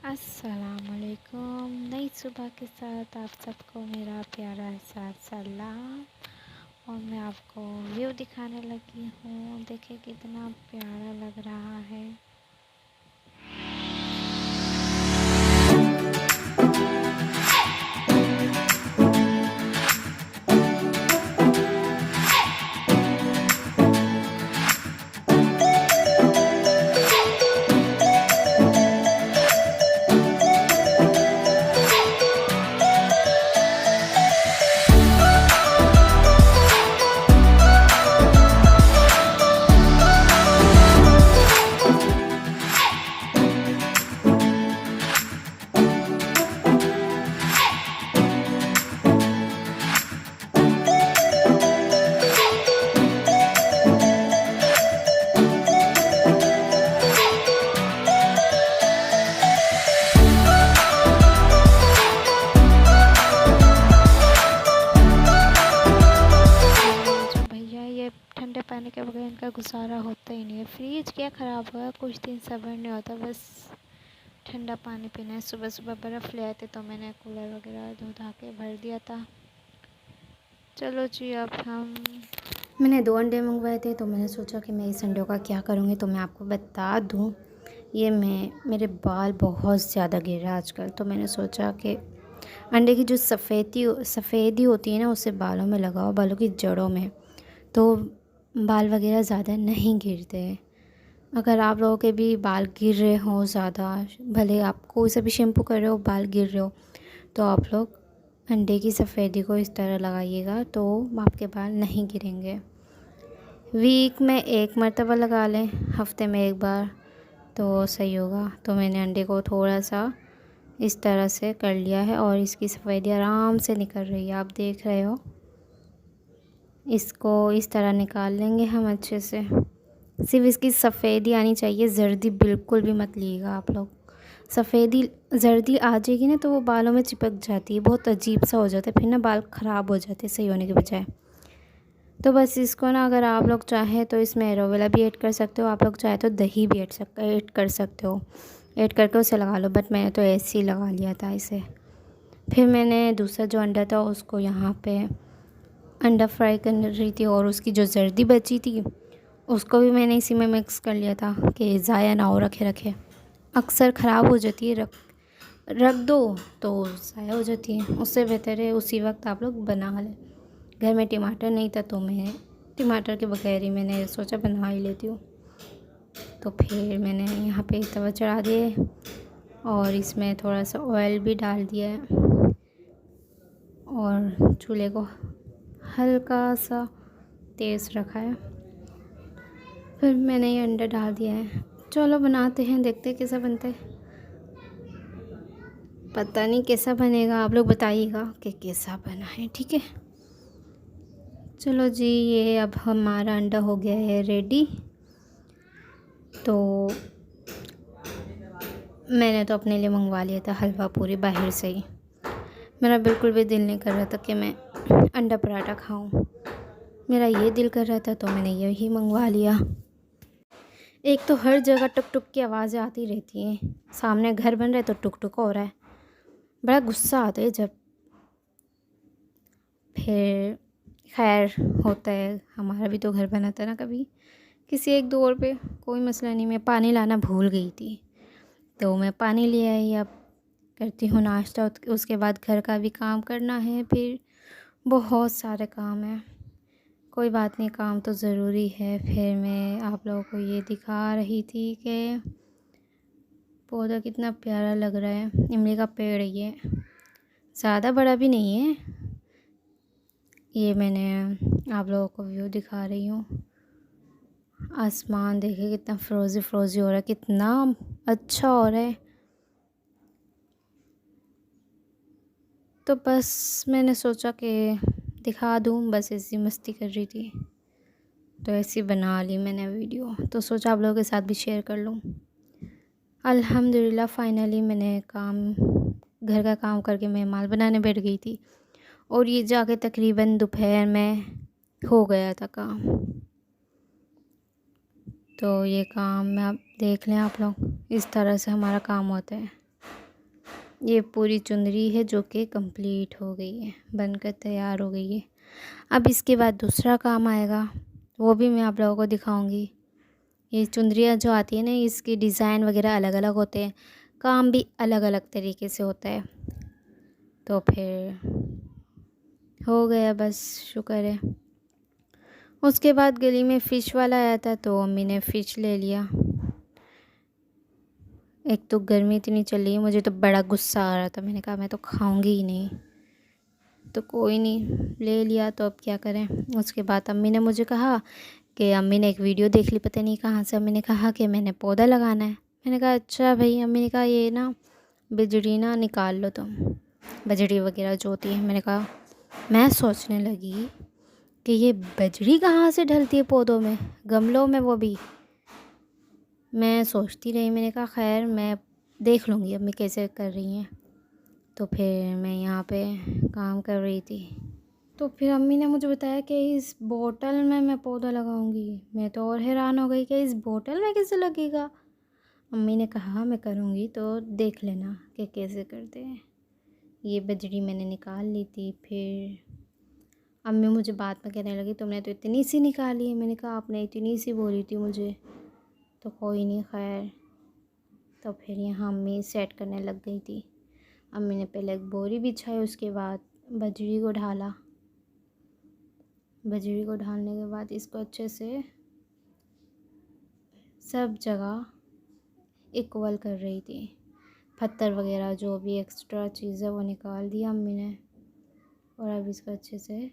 अस्सलामुअलैकुम। नई सुबह के साथ आप सबको मेरा प्यारा सा सलाम। और मैं आपको व्यू दिखाने लगी हूँ। देखिए कितना प्यारा लग रहा है। जो भैया ये ठंडे पानी के बगैर इनका गुजारा होता ही नहीं है। फ्रिज क्या ख़राब हुआ है, कुछ दिन सब्र नहीं होता, बस ठंडा पानी पीना है। सुबह सुबह बर्फ़ ले आए थे तो मैंने कूलर वगैरह धो धा के भर दिया था। चलो जी, अब मैंने 2 अंडे मंगवाए थे तो मैंने सोचा कि मैं इस अंडों का क्या करूँगी। तो मैं आपको बता दूँ, ये मेरे बाल बहुत ज़्यादा गिर रहा है आजकल। तो मैंने सोचा कि अंडे की जो सफ़ेदी होती है ना, उससे बालों में लगाओ, बालों की जड़ों में, तो बाल वगैरह ज़्यादा नहीं गिरते। अगर आप लोगों के भी बाल गिर रहे हो ज़्यादा, भले आप कोई सा भी शैम्पू कर रहे हो, बाल गिर रहे हो, तो आप लोग अंडे की सफ़ेदी को इस तरह लगाइएगा तो आपके बाल नहीं गिरेंगे। वीक में 1 मरतबा लगा लें, हफ्ते में 1 बार, तो सही होगा। तो मैंने अंडे को थोड़ा सा इस तरह से कर लिया है और इसकी सफ़ेदी आराम से निकल रही है, आप देख रहे हो। इसको इस तरह निकाल लेंगे हम अच्छे से। सिर्फ इसकी सफ़ेदी आनी चाहिए, जर्दी बिल्कुल भी मत लीजिएगा आप लोग। जर्दी आ जाएगी ना तो वो बालों में चिपक जाती है, बहुत अजीब सा हो जाता है, फिर ना बाल ख़राब हो जाते हैं सही होने के बजाय। तो बस इसको ना, अगर आप लोग चाहें तो इसमें एलोवेरा भी ऐड कर सकते हो, आप लोग चाहे तो दही भी ऐड कर सकते हो। ऐड करके उसे लगा लो, बट मैंने तो ऐसे ही लगा लिया था इसे। फिर मैंने दूसरा जो अंडा था उसको यहाँ पे अंडा फ्राई कर रही थी और उसकी जो जर्दी बची थी उसको भी मैंने इसी में मिक्स कर लिया था कि ज़ाया ना हो रखे अक्सर ख़राब हो जाती है, रख दो तो ज़ाया हो जाती है। उससे बेहतर है उसी वक्त आप लोग बना लें। घर में टमाटर नहीं था तो मैं टमाटर के बगैर ही मैंने सोचा बना ही लेती हूँ। तो फिर मैंने यहाँ पे तवा चढ़ा दिए और इसमें थोड़ा सा ऑयल भी डाल दिया है और चूल्हे को हल्का सा तेज़ रखा है। फिर मैंने ये अंडा डाल दिया है। चलो बनाते हैं, देखते हैं कैसा बनता है। पता नहीं कैसा बनेगा, आप लोग बताइएगा कि कैसा बना है, ठीक है। चलो जी, ये अब हमारा अंडा हो गया है रेडी। तो मैंने तो अपने लिए मंगवा लिया था हलवा पूरी बाहर से ही। मेरा बिल्कुल भी दिल नहीं कर रहा था कि मैं अंडा पराठा खाऊं। मेरा ये दिल कर रहा था तो मैंने यही मंगवा लिया। एक तो हर जगह टुक टुक की आवाज़ें आती रहती हैं, सामने घर बन रहा है तो टुक टुक हो रहा है, बड़ा गुस्सा आता है जब। फिर खैर होता है, हमारा भी तो घर बना था ना कभी किसी एक दौर पे, कोई मसला नहीं। मैं पानी लाना भूल गई थी तो मैं पानी ले आई। अब करती हूँ नाश्ता, उसके बाद घर का भी काम करना है, फिर बहुत सारे काम हैं। कोई बात नहीं, काम तो ज़रूरी है। फिर मैं आप लोगों को ये दिखा रही थी कि पौधा कितना प्यारा लग रहा है। इमली का पेड़ है ये, ज़्यादा बड़ा भी नहीं है। ये मैंने आप लोगों को व्यू दिखा रही हूँ। आसमान देखिए कितना फ्रोज़ी हो रहा है, कितना अच्छा हो रहा है। तो बस मैंने सोचा कि दिखा दूँ, बस ऐसी मस्ती कर रही थी तो ऐसी बना ली मैंने वीडियो। तो सोचा आप लोगों के साथ भी शेयर कर लूँ। अल्हम्दुलिल्लाह फ़ाइनली मैंने घर का काम करके मैं माल बनाने बैठ गई थी और ये जाके तकरीबन दोपहर में हो गया था काम। तो ये काम में आप देख लें, आप लोग इस तरह से हमारा काम होता है। ये पूरी चुंदरी है जो कि कंप्लीट हो गई है, बनकर तैयार हो गई है। अब इसके बाद दूसरा काम आएगा, वो भी मैं आप लोगों को दिखाऊंगी। ये चुंदरियाँ जो आती है ना, इसकी डिज़ाइन वगैरह अलग अलग होते हैं, काम भी अलग अलग तरीके से होता है। तो फिर हो गया, बस शुक्र है। उसके बाद गली में फ़िश वाला आया था तो अम्मी ने फ़िश ले लिया। एक तो गर्मी इतनी चल रही है, मुझे तो बड़ा गुस्सा आ रहा था। मैंने कहा मैं तो खाऊंगी ही नहीं, तो कोई नहीं, ले लिया। तो अब क्या करें। उसके बाद अम्मी ने मुझे कहा कि अम्मी ने एक वीडियो देख ली, पता नहीं कहाँ से। अम्मी ने कहा कि मैंने पौधा लगाना है। मैंने कहा अच्छा भाई। अम्मी ने कहा ये ना बिजड़ी ना निकाल लो तुम, बजड़ी वगैरह जो होती है। मैंने कहा, मैं सोचने लगी कि ये बजड़ी कहाँ से ढलती है पौधों में, गमलों में, वो भी। मैं सोचती रही। मैंने कहा खैर मैं देख लूँगी अम्मी कैसे कर रही हैं। तो फिर मैं यहाँ पे काम कर रही थी, तो फिर अम्मी ने मुझे बताया कि इस बोतल में मैं पौधा लगाऊंगी। मैं तो और हैरान हो गई कि इस बोतल में कैसे लगेगा। अम्मी ने कहा मैं करूँगी तो देख लेना कि कैसे करते हैं। ये बजड़ी मैंने निकाल ली थी। फिर अम्मी मुझे बाद में कहने लगी तुमने तो इतनी सी निकाली है। मैंने कहा आपने इतनी सी बोली थी मुझे। तो कोई नहीं, खैर। तो फिर यहाँ अम्मी सेट करने लग गई थी। अम्मी ने पहले एक बोरी बिछाई, उसके बाद बजड़ी को ढाला। बजड़ी को ढालने के बाद इसको अच्छे से सब जगह इक्वल कर रही थी। पत्थर वगैरह जो भी एक्स्ट्रा चीज़ है वो निकाल दिया अम्मी ने, और अब इसको अच्छे से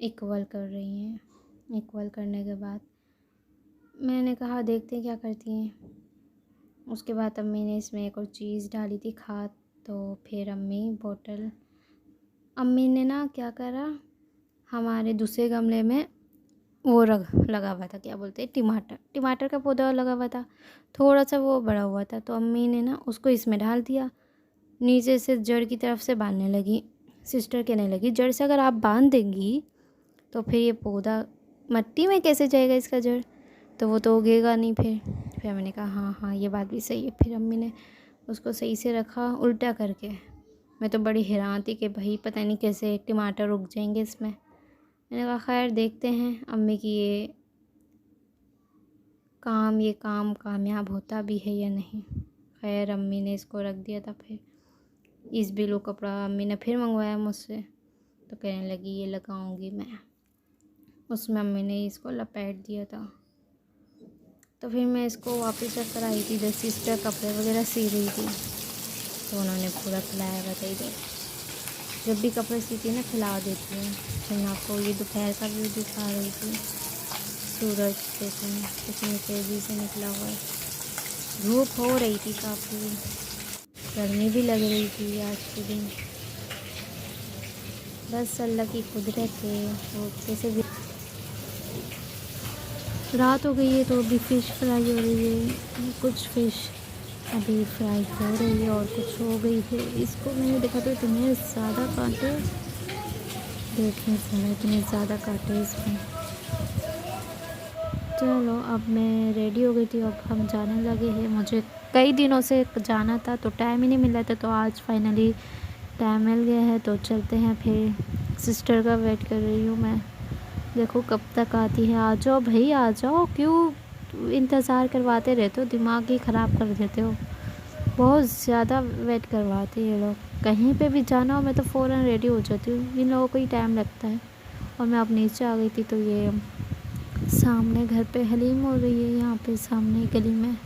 इक्वल कर रही हैं। इक्वल करने के बाद मैंने कहा देखते हैं क्या करती हैं। उसके बाद अम्मी ने इसमें एक और चीज़ डाली थी, खाद। तो फिर अम्मी ने ना क्या करा, हमारे दूसरे गमले में वो लगा हुआ था, क्या बोलते हैं, टमाटर का पौधा लगा हुआ था। थोड़ा सा वो बड़ा हुआ था, तो अम्मी ने ना उसको इसमें डाल दिया। नीचे से जड़ की तरफ से बांधने लगी। सिस्टर कहने लगी जड़ से अगर आप बांध देंगी तो फिर ये पौधा मिट्टी में कैसे जाएगा, इसका जड़ तो वो तो उगेगा नहीं। फिर मैंने कहा हाँ हाँ ये बात भी सही है। फिर अम्मी ने उसको सही से रखा उल्टा करके। मैं तो बड़ी हैरान थी कि भाई पता नहीं कैसे टमाटर उग जाएंगे इसमें। मैंने कहा खैर देखते हैं अम्मी की ये काम कामयाब होता भी है या नहीं। खैर अम्मी ने इसको रख दिया था। फिर इस ब्लू कपड़ा अम्मी ने फिर मंगवाया मुझसे, तो कहने लगी ये लगाऊंगी मैं। उसमें अम्मी ने इसको लपेट दिया था। तो फिर मैं इसको वापस रख कर आई थी। इधर सिस्टर कपड़े वगैरह सी रही थी, तो उन्होंने पूरा फैलाया हुआ था इधर। जब भी कपड़े सीती है ना फैला देती है। तो मैं आपको ये दोपहर का व्यू दिखा रही थी। सूरज देखो कितनी तेज़ी से निकला हुआ है। धूप हो रही थी काफ़ी, गर्मी भी लग रही थी आज के दिन। बस अल्लाह की कुदरत है। वो जैसे भी रात हो गई है तो अभी फ़िश फ्राई हो रही है। कुछ फ़िश अभी फ्राई हो रही है और कुछ हो गई है। इसको मैंने देखा तो इतने ज़्यादा कांटे, देखने से इतने ज़्यादा कांटे इसमें। चलो अब मैं रेडी हो गई थी, अब हम जाने लगे हैं। मुझे कई दिनों से जाना था तो टाइम ही नहीं मिला था, तो आज फाइनली टाइम मिल गया है तो चलते हैं। फिर सिस्टर का वेट कर रही हूँ मैं, देखो कब तक आती है। आ जाओ भाई आ जाओ, क्यों इंतज़ार करवाते रहते हो, दिमाग ही ख़राब कर देते हो। बहुत ज़्यादा वेट करवाते हैं ये लोग। कहीं पे भी जाना हो मैं तो फ़ौरन रेडी हो जाती हूँ, इन लोगों को ही टाइम लगता है। और मैं अब नीचे आ गई थी तो ये सामने घर पे हलीम हो रही है। यहाँ पे सामने गली में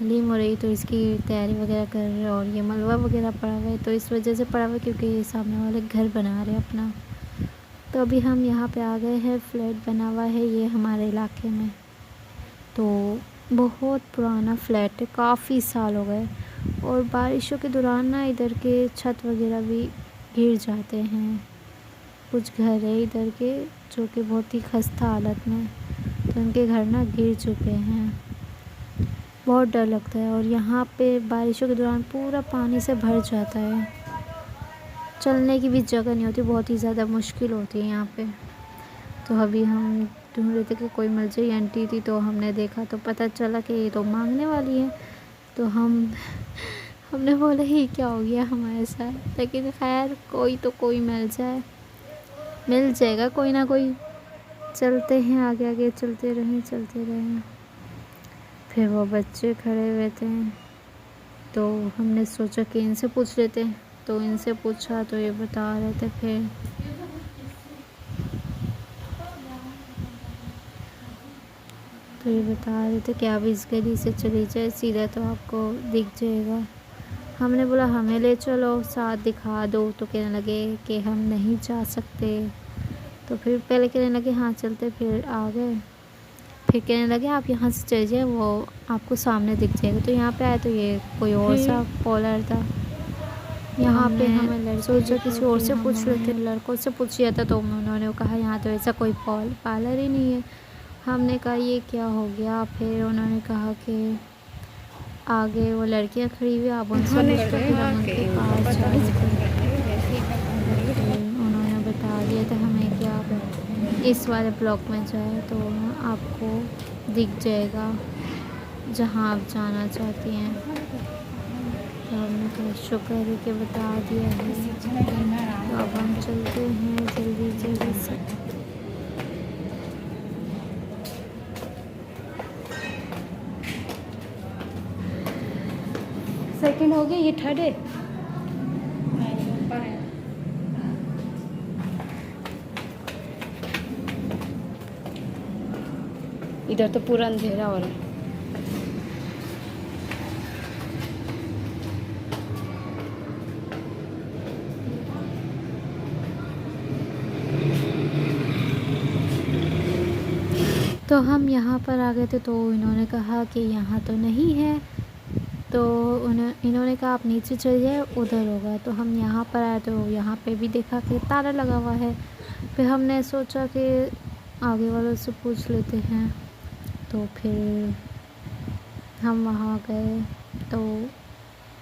हलीम हो रही, तो इसकी तैयारी वगैरह कर रहे हैं। और ये मलवा वगैरह पड़ा हुआ है, तो इस वजह से पड़ा हुआ है क्योंकि ये सामने वाले घर बना रहे हैं अपना। तो अभी हम यहाँ पे आ गए हैं, फ्लैट बना हुआ है ये हमारे इलाके में। तो बहुत पुराना फ्लैट है, काफ़ी साल हो गए। और बारिशों के दौरान ना इधर के छत वगैरह भी गिर जाते हैं। कुछ घर है इधर के जो कि बहुत ही खस्ता हालत में, तो उनके घर ना गिर चुके हैं। बहुत डर लगता है। और यहाँ पे बारिशों के दौरान पूरा पानी से भर जाता है, चलने की भी जगह नहीं होती, बहुत ही ज़्यादा मुश्किल होती है यहाँ पे। तो अभी हम ढूंढ रहे थे कि कोई मिल जाए। आंटी थी तो हमने देखा तो पता चला कि ये तो मांगने वाली है। तो हम हमने बोला ही क्या हो गया हमारे साथ, लेकिन खैर कोई तो कोई मिल जाएगा कोई ना कोई। चलते हैं आगे आगे, चलते रहें। फिर वो बच्चे खड़े हुए थे तो हमने सोचा कि इनसे पूछ लेते हैं, तो इनसे पूछा तो ये बता रहे थे फिर तो ये बता रहे थे कि आप इस गली से चली जाए सीधा तो आपको दिख जाएगा। हमने बोला हमें ले चलो, साथ दिखा दो, तो कहने लगे कि हम नहीं जा सकते। तो फिर पहले कहने लगे हाँ चलते, फिर आ गए। फिर कहने लगे आप यहाँ से चले जाए, वो आपको सामने दिख जाएगा। तो यहाँ पे आए तो ये कोई और सा पॉलर था। यहाँ पे हमें सोचा किसी और से पूछ लेते, लड़कों से पूछ लिया था तो उन्होंने कहा यहाँ तो ऐसा कोई पार्लर ही नहीं है। हमने कहा ये क्या हो गया। फिर उन्होंने कहा कि आगे वो लड़कियां खड़ी हुई, आप उनसे उनके पास जा रहे थे। उन्होंने बता दिया था हमें कि आप इस वाले ब्लॉक में जाए तो आपको दिख जाएगा जहाँ आप जाना चाहती हैं। तो हमने कहा शुक्र है कि बता दिया है। तो अब हम चलते हैं जल्दी से। सेकंड हो गया, ये थर्ड है। इधर तो पूरा अंधेरा हो रहा है। तो हम यहाँ पर आ गए थे तो इन्होंने कहा कि यहाँ तो नहीं है। तो इन्होंने कहा आप नीचे चले जाए, उधर होगा। तो हम यहाँ पर आए तो यहाँ पे भी देखा कि ताला लगा हुआ है। फिर हमने सोचा कि आगे वालों से पूछ लेते हैं। तो फिर हम वहाँ गए तो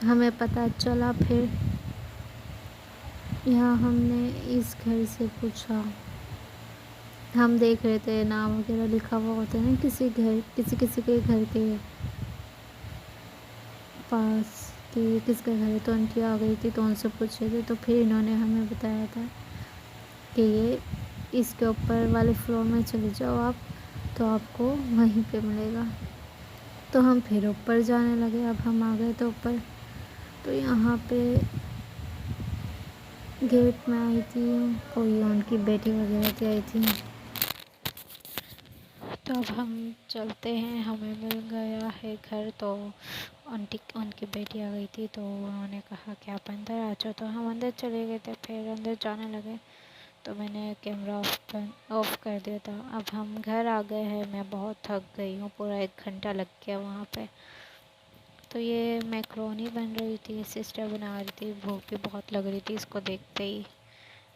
हमें पता चला। फिर यहाँ हमने इस घर से पूछा, हम देख रहे थे नाम वगैरह लिखा हुआ होता है ना किसी के घर के पास कि किसका घर है। तो उनकी आ गई थी तो उनसे पूछे थे। तो फिर इन्होंने हमें बताया था कि ये इसके ऊपर वाले फ्लोर में चले जाओ आप, तो आपको वहीं पे मिलेगा। तो हम फिर ऊपर जाने लगे। अब हम आ गए तो ऊपर, तो यहाँ पे गेट में आई थी कोई, उनकी बेटी वगैरह की आई थी। तो अब हम चलते हैं, हमें मिल गया है घर। तो उनकी बेटी आ गई थी तो उन्होंने कहा कि आप अंदर आ जाओ। तो हम अंदर चले गए थे। फिर अंदर जाने लगे तो मैंने कैमरा ऑफ कर दिया था। अब हम घर आ गए हैं। मैं बहुत थक गई हूँ, पूरा 1 घंटा लग गया वहाँ पे। तो ये मैक्रोनी बन रही थी, सिस्टर बना रही थी। भूख भी बहुत लग रही थी इसको देखते ही,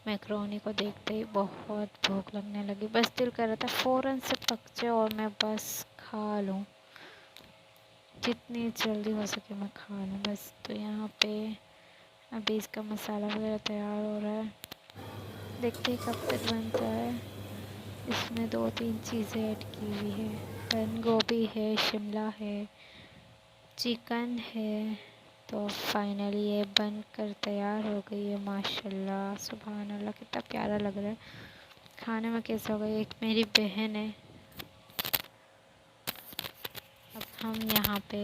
मैक्रोनी को देखते ही बहुत भूख लगने लगी। बस दिल कर रहा था फ़ौरन से पक जाए और मैं बस खा लूँ, जितनी जल्दी हो सके मैं खा लूँ बस। तो यहाँ पे अभी इसका मसाला वगैरह तैयार हो रहा है, देखते हैं कब तक बनता है। इसमें 2-3 चीज़ें ऐड की हुई है, बंद गोभी है, शिमला है, चिकन है। तो फाइनली ये बन कर तैयार हो गई है। माशाल्लाह सुभान अल्लाह, कितना प्यारा लग रहा है। खाने में कैसा होगा, एक मेरी बहन है। अब हम यहाँ पे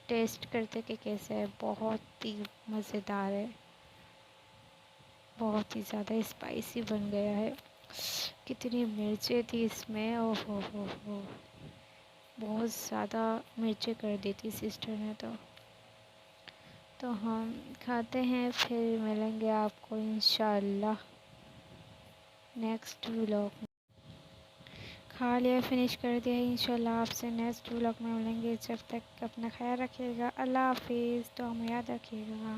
टेस्ट करते कि कैसे है। बहुत ही मज़ेदार है, बहुत ही ज़्यादा स्पाइसी बन गया है। कितनी मिर्चें थी इसमें, ओहो हो, बहुत ज़्यादा मिर्चें कर दी थी सिस्टर ने। तो हम खाते हैं, फिर मिलेंगे आपको इंशाल्लाह नेक्स्ट व्लॉग में। खा लिया, फिनिश कर दिया है। इंशाल्लाह आपसे नेक्स्ट व्लॉग में मिलेंगे। जब तक अपना ख्याल रखिएगा। अल्लाह हाफिज़। तो हमें याद रखिएगा।